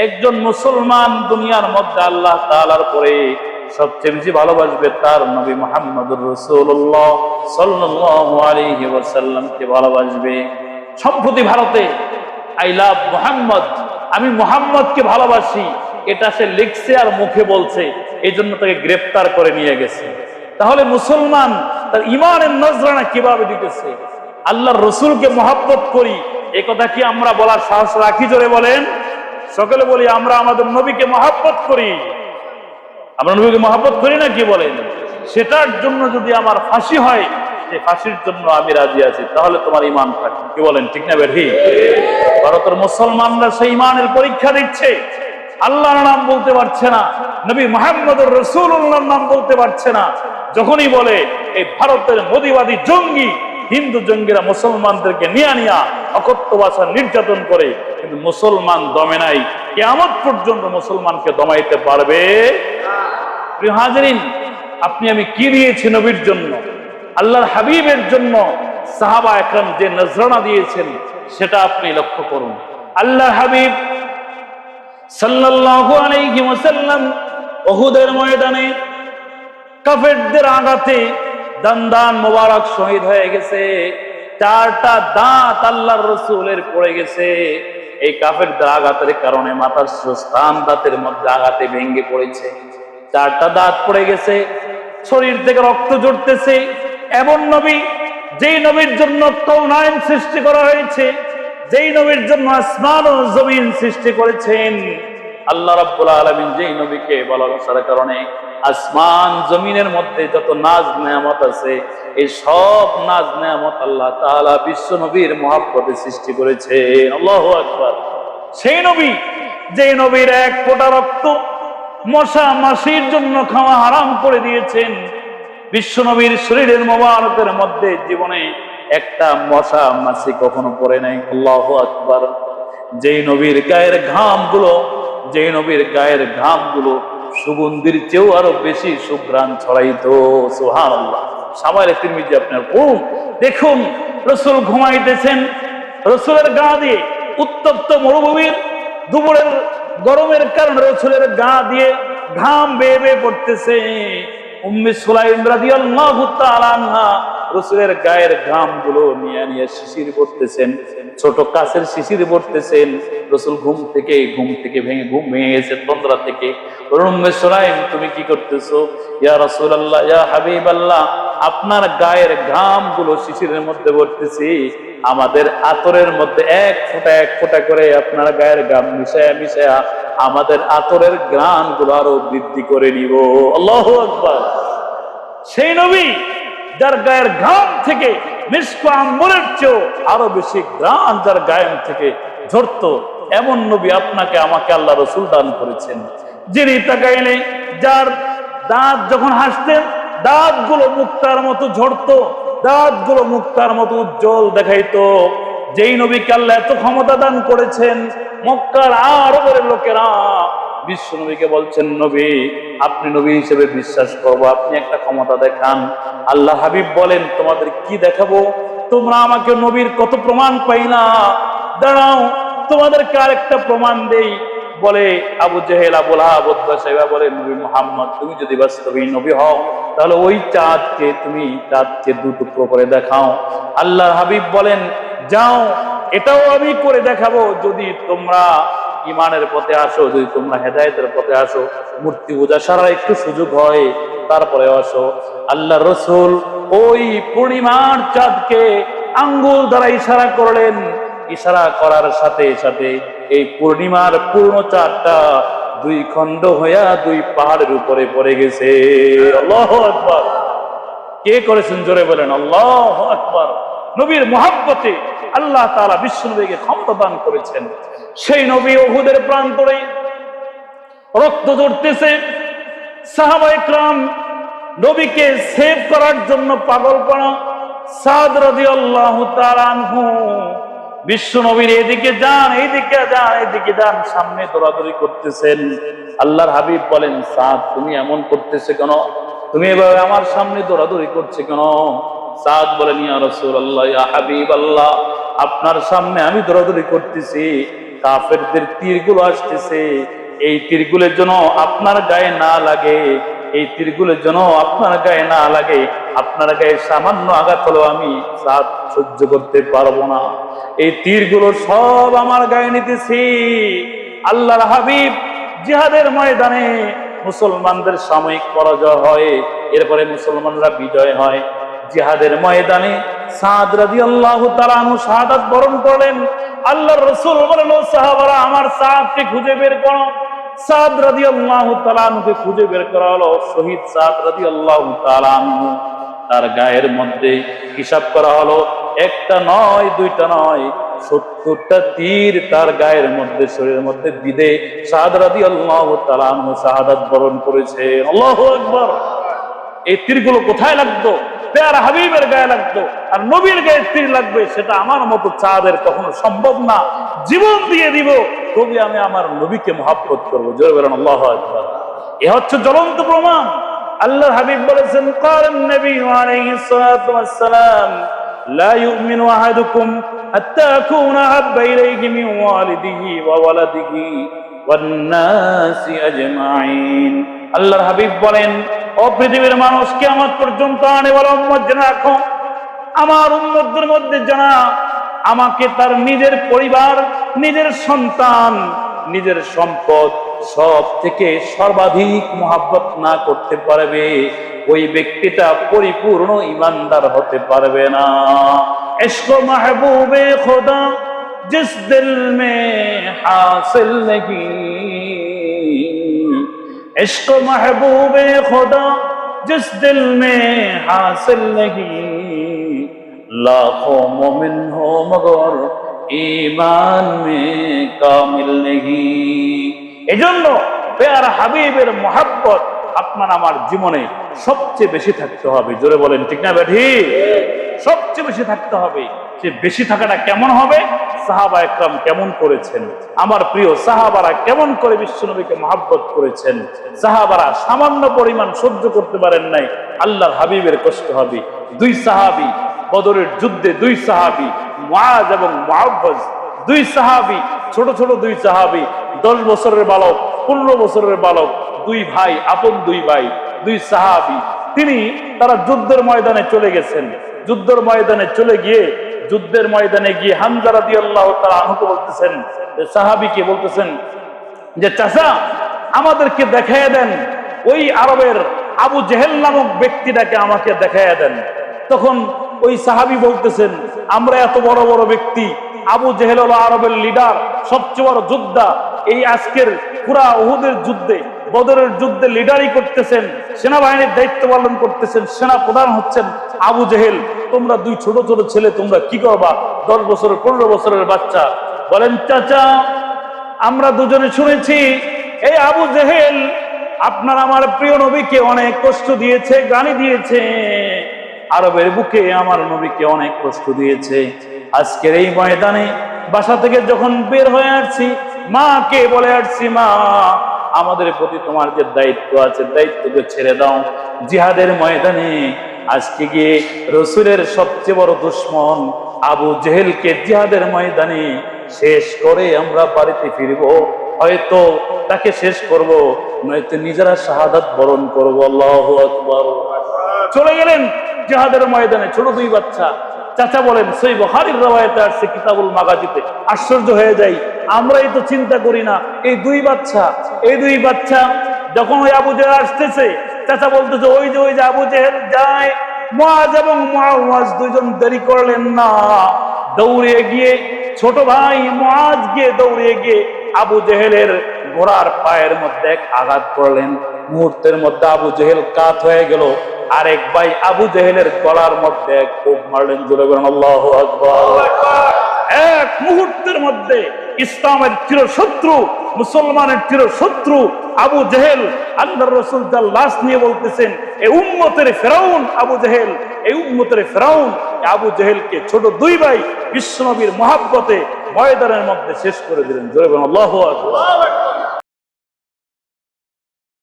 একজন মুসলমান দুনিয়ার মধ্যে আল্লাহ তাআলার পরে সবচেয়ে বেশি ভালোবাসবে তার নবী মুহাম্মদুর রাসূলুল্লাহ সাল্লাল্লাহু আলাইহি ওয়াসাল্লামকে ভালোবাসবে। সম্প্রতি ভারতে আই লাভ মুহাম্মদ, আমি মুহাম্মদকে ভালোবাসি, এটা সে লিখছে আর মুখে বলছে, এই জন্য তাকে গ্রেফতার করে নিয়ে গেছে। তাহলে মুসলমান তার ইমানের নজরানা কিভাবে দিতেছে? আল্লাহর রসুলকে মহব্বত করি, এ কথা কি আমরা বলার সাহস রাখি? জোরে বলেন। সকলে বলি আমরা আমাদের নবীকে মহব্বত করি। আমরা নবীকে মহব্বত করি না কি বলেন? সেটার জন্য যদি আমার ফাঁসি হয়, সেই ফাঁসির জন্য আমি রাজি আছি, তাহলে তোমার ইমান থাকে। কি বলেন, ঠিক না বেঠি? ভারতের মুসলমানরা সেই ইমানের পরীক্ষা দিচ্ছে। আল্লাহর নাম বলতে পারছে না, নবী মুহাম্মদুর রাসূলুল্লাহর নাম বলতে পারছে না। যখনই বলে এই ভারতের মোদিবাদী জঙ্গি, হিন্দু জঙ্গিরা মুসলমানদেরকে নিয়া অকথ্য ভাষা নির্যাতন করে, কিন্তু মুসলমান দমে নাই। কিয়ামত পর্যন্ত মুসলমানকে দমাইতে পারবে? প্রিয় হাজরিন, আপনি আমি কি দিয়েছি নবীর জন্য, আল্লাহর হাবিবের জন্য? সাহাবা একরাম যে নজরানা দিয়েছেন সেটা আপনি লক্ষ্য করুন। আল্লাহর হাবিব সাল্লাল্লাহু আলাইহি ওয়াসাল্লাম উহুদের ময়দানে কাফেরদের আঘাতে দান মোবারক শহীদ হয়ে গেছে। 4টা দাঁত আল্লাহর রাসূলের পড়ে গেছে। এই কাফেরদের আঘাতের কারণে মাথার স্থান দাঁতের মধ্যে আঘাতে ভেঙে পড়েছে। 4টা দাঁত পড়ে গেছে, শরীর থেকে রক্ত ঝরতেছে। এমন নবী, যেই নবীর জন্য কাউনাইন সৃষ্টি করা হয়েছে, যেই নবীর জন্য আসমান ও জমিন সৃষ্টি করেছেন আল্লাহ রাব্বুল আলামিন, যেই নবীকে ভালোবাসার কারণে আসমান জমিনের মধ্যে যত নাজ নেয়ামত আছে, এই সব নাজ নেয়ামত আল্লাহ তাআলা বিশ্ব নবীর মহব্বতে সৃষ্টি করেছেন। আল্লাহু আকবার। সেই নবী, যেই নবীর এক ফোঁটা রক্ত মশা মাছির জন্য খাওয়া হারাম করে দিয়েছেন। বিশ্ব নবীর শরীরের মোবারকের মধ্যে জীবনে একটা মশা মাছি কখনো পড়ে নাই। আল্লাহু আকবার। যেই নবীর গায়ের ঘামগুলো সুগন্ধির চেয়েও আরো বেশি সুঘ্রাণ ছড়াইতো। সুবহানাল্লাহ। সামাইলে তিরমিজি আপনার পড়ুন, দেখুন রাসূল ঘুমাইতেছেন, রাসূলের গা দিয়ে উত্তপ্ত মরুভূমির দুপুরের গরমের কারণে রাসূলের গা দিয়ে ঘাম বেয়ে বেয়ে পড়তেছে। উম্মে সুলাইম রাদিয়াল্লাহু তাআলা আনহা রাসূলের গায়ের ঘামগুলো নিয়ে শিশির পড়তেছেন, ছোট কাছের শিশির পড়তেছেন। রাসূল ঘুম থেকে ভেঙে ঘুম ভেঙে গেছে তন্দ্রা থেকে। উম্মে সুলাইম, তুমি কি করতেছো? ইয়া রাসূলুল্লাহ, ইয়া হাবিবাল্লাহ, আপনার গায়ের ঘামগুলো শিশিরের মধ্যে পড়তেছি, আমাদের আতরের মধ্যে এক ফোঁটা করে আপনার গায়ের ঘাম মিশায়া আমাদের আতরের ঘ্রাণগুলো আরো বৃদ্ধি করে নিব। আল্লাহু আকবার। সেই নবী যার গায়ের ঘাম থেকে মিশক আম্বরের চেয়েও আরো বেশি ঘ্রাণ যার গায়ের থেকে ঝরতো, এমন নবী আপনাকে আমাকে আল্লাহ রাসূল দান করেছেন। যিনি তাকাইলে, যার দাঁত যখন হাসতেন দাঁতগুলো মুক্তার মতো ঝরতো, দাঁতগুলো মুক্তার মতো উজ্জ্বল দেখাইতো। যেই নবীকে আল্লাহ এত ক্ষমতা দান করেছেন, মক্কার আরবের লোকেরা বিশ্ব নবীকে বলছেন, নবী, আপনি নবী হিসেবে বিশ্বাস করবো, আপনি একটা ক্ষমতা দেখান। আল্লাহ হাবিব বলেন, তোমাদের কি দেখাবো? তোমরা আমাকে নবীর কত প্রমাণ পাইলা, দাঁড়াও তোমাদেরকে আরেকটা প্রমাণ দেই। বলে আবু জেহেল, আবু লাহাব, উতবা, সাইবা বলে, নবী মুহাম্মদ, তুমি যদি বাস্তবিক নবী হও তাহলে ওই চাঁদকে 2 টুকরো করে দেখাও। আল্লাহর হাবিব বলেন, যাও, এটাও আমি করে দেখাবো যদি তোমরা ইমানের পথে আসো, যদি তোমরা হেদায়েতের পথে আসো, মূর্তি পূজা সারা একটু সুযোগ হয় তারপরে আসো। আল্লাহ রাসূল ওই পূর্ণিমার চাঁদকে আঙ্গুল দ্বারা ইশারা করলেন। ইশারা করার সাথে সাথে এই পূর্ণিমার পূর্ণ চাঁদটা 2 খণ্ড হইয়া 2 পাহাড়ের উপরে পড়ে গেছে। আল্লাহু আকবার। কে করেছেন? জোরে বলেন আল্লাহু আকবার। নবীর মহব্বতে আল্লাহ তাআলা বিশ্ব নবীকে ক্ষমতা দান করেছেন। সেই নবী উহুদের প্রান্তরে রক্ত ঝরতেছে, সাহাবায়ে কেরাম নবীকে সেভ করার জন্য পাগলপাড়া। সাদ রাদিয়াল্লাহু তাআলা আনহু বিশ্ব নবীর এদিকে যান, এইদিকে যান, সামনে দৌড়াদৌড়ি করতেছেন। আল্লাহর হাবিব বলেন, সাদ, তুমি এমন করতেছে কেন? তুমি এভাবে আমার সামনে দৌড়াদৌড়ি করছে কেন? সাদ বলেন, ইয়া রাসূলুল্লাহ, ইয়া হাবিবাল্লাহ, আপনার সামনে আমি দৌড়াদৌড়ি করতেছি কাফেরদের তীরগুলো আসতেছে, এই তীরগুলোর জন্য আপনার গায়ে না লাগে, এই তীরগুলোর জন্য আপনার গায়ে না লাগে, আপনার গায়ে সামান্য আঘাত হলেও আমি সাদ সহ্য করতে পারবো না। এই তীরগুলো সব আমার গায়ে নিতেছি। আল্লাহর হাবিব জিহাদের ময়দানে মুসলমানদের সাময়িক পরাজয় হয়, এরপরে মুসলমানরা বিজয় হয়। জিহাদের ময়দানে সাদ রাদিয়াল্লাহু তাআলা আনহু শাহাদাত বরণ করলেন। আল্লাহর রাসূল বলেন, ও সাহাবারা, আমার সাদকে খুঁজে বের করো। সাদ রাদিয়াল্লাহু তাআলা আনহুকে খুঁজে বের করা হলো। শহীদ সাদ রাদিয়াল্লাহু তাআলা আনহু, তার গায়ের মধ্যে হিসাব করা হলো, একটা নয়, দুইটা নয়, 70টা তীর তার গায়ের মধ্যে, শরীরের মধ্যে বিধে সাদ রাদিয়াল্লাহু তাআলা আনহু শাহাদাত বরণ করেছে। আল্লাহু আকবার। এই তীরগুলো কোথায় লাগতো? প্যারা হাবিবের গায়ে লাগতো। আর নবীর গায়ে তীর লাগবে, সেটা আমার মতো চাঁদের কখনো সম্ভব না। জীবন দিয়ে দিব, তবে আমি আমার নবীকে মহব্বত করবো। জোরে বলেন আল্লাহু আকবার। এ হচ্ছে জ্বলন্ত প্রমাণ। আল্লাহর হাবিব বলেছেন, ক্বালান নবী আলাইহিস সালাতু ওয়াস সালাম, লা ইউমিনু আহাদুকুম হাত্তা আকুনা আহাব্বা ইলাইহি মিন ওয়ালিদিহি ওয়া ওয়ালাদিহি ওয়ান নাসি আজমাইন। আল্লাহর হাবিব বলেন, ও পৃথিবীর মানুষ, কিয়ামত পর্যন্ত আনেওয়ালা উম্মত জেনে রাখো, আমার উম্মতদের মধ্যে যারা আমাকে তার নিজের পরিবার, নিজের সন্তান, নিজের সম্পদ সব থেকে সর্বাধিক মহব্বত না করতে পারবে, ওই ব্যক্তিটা পরিপূর্ণ ঈমানদার হতে পারবে না। ইশক মাহবুবে খোদা জিস দিল মে হাসিল নেহি, इश्क महबूबे खुदा जिस दिल में हासिल नहीं, लाखों मोमिन हो मगर ईमान में कामिल नहीं। এজন্য প্যারা হাবিবের মহব্বত আপনার আমার জীবনে সবচেয়ে বেশি থাকতে হবে। জোরে বলেন ঠিক না বেঠি? সবচেয়ে বেশি থাকতে হবে। সে বেশি থাকাটা কেমন হবে? সাহাবা একরাম কেমন করেছেন, আমার প্রিয় সাহাবারা কেমন করে বিশ্বনবীকে মহব্বত করেছেন। সাহাবারা সামান্য পরিমাণ সহ্য করতে পারেন নাই, আল্লাহর হাবিবের কষ্ট হবে। দুই সাহাবী বদরের যুদ্ধে, দুই সাহাবী মুআজ এবং মুআওয়াজ, দুই সাহাবী, ছোট ছোট দুই সাহাবী, 10 বছরের বালক, 15 বছরের বালক, দুই ভাই, আপন দুই ভাই, দুই সাহাবী। তারা যুদ্ধের ময়দানে চলে গেছেন। যুদ্ধের ময়দানে চলে গিয়ে, যুদ্ধের ময়দানে গিয়ে হামজা রাদিয়াল্লাহু তাআলা আনহুকে বলতেছেন, সাহাবীকে বলতেছেন যে, চাচা, আমাদেরকে দেখাইয়া দেন ওই আরবের আবু জেহেল নামক ব্যক্তিটাকে, আমাকে দেখাইয়া দেন। তখন ওই সাহাবী বলতেছেন, আমরা এত বড় বড় ব্যক্তি, আবু জেহেল হলো আরবের লিডার, সবচেয়ে বড় যোদ্ধা। এই আজকের পুরা উহুদের যুদ্ধে, বদরের যুদ্ধে লিডারই করতেছেন, সেনাবাহিনীর দায়িত্ব পালন করতেছেন, সেনা প্রধান হচ্ছেন আবু জেহেল। তোমরা দুই ছোট ছোট ছেলে, তোমরা কি করবা? 10 বছরের 15 বছরের বাচ্চা। বলেন, চাচা, আমরা দুজনে শুনেছি এই আবু জেহেল আপনার আমার প্রিয় নবীকে অনেক কষ্ট দিয়েছে, গালি দিয়েছে, আরবের বুকে আমার নবীকে অনেক কষ্ট দিয়েছে। আজকের এই ময়দানে বাসা থেকে যখন বের হয়ে আসছি, মাকে বলে আসছি, মা, আমাদের প্রতি তোমার যে দায়িত্ব আছে, দায়িত্বকে ছেড়ে দাও। জিহাদের ময়দানে আজকে গিয়ে রসুলের সবচেয়ে বড় দুশমন আবু জেহেলকে জিহাদের ময়দানে শেষ করে আমরা বাড়িতে ফিরবো। হয়তো তাকে শেষ করব, নয়তো নিজেরা শাহাদাত বরণ করবো। আল্লাহু আকবার। চলে গেলেন জিহাদের ময়দানে ছোট দুই বাচ্চা। চাচা বলেন, সহিহ বুখারীর রওয়ায়াতে আসছে কিতাবুল মাগাজিতে। আশ্চর্য হয়ে যাই, আমরাই তো চিন্তা করি না। এই দুই বাচ্চা যখন ওই আবু জেহেল আসতেছে, চাচা বলতেছে, ওই যে আবু জেহেল যায়। মুআজ এবং মুআওয়াজ দুইজন দেরি করলেন না, দৌড়ে গিয়ে, ছোট ভাই মুআজ গিয়ে দৌড়ে গিয়ে আবু জেহেলের ঘোড়ার পায়ের মধ্যে এক আঘাত করলেন। মুহূর্তের মধ্যে আবু জেহেল কাত হয়ে গেল। আরেক ভাই আবু জেহেলের গলার মধ্যে এক কোপ মারলেন। জোরে বলেন আল্লাহু আকবার। এক মুহূর্তের মধ্যে ইসলামের চিরশত্রু, মুসলমানের চিরশত্রু আবু জেহেল, আল্লাহর রাসূল তার লাশ নিয়ে বলতেছেন, এই উম্মতের ফেরাউন আবু জেহেল, এই উম্মতের ফেরাউন আবু জেহেলকে ছোট দুই ভাই বিশ্বনবীর মহব্বতে ময়দানের মধ্যে শেষ করে দিলেন। জোরে বলেন আল্লাহু আকবার।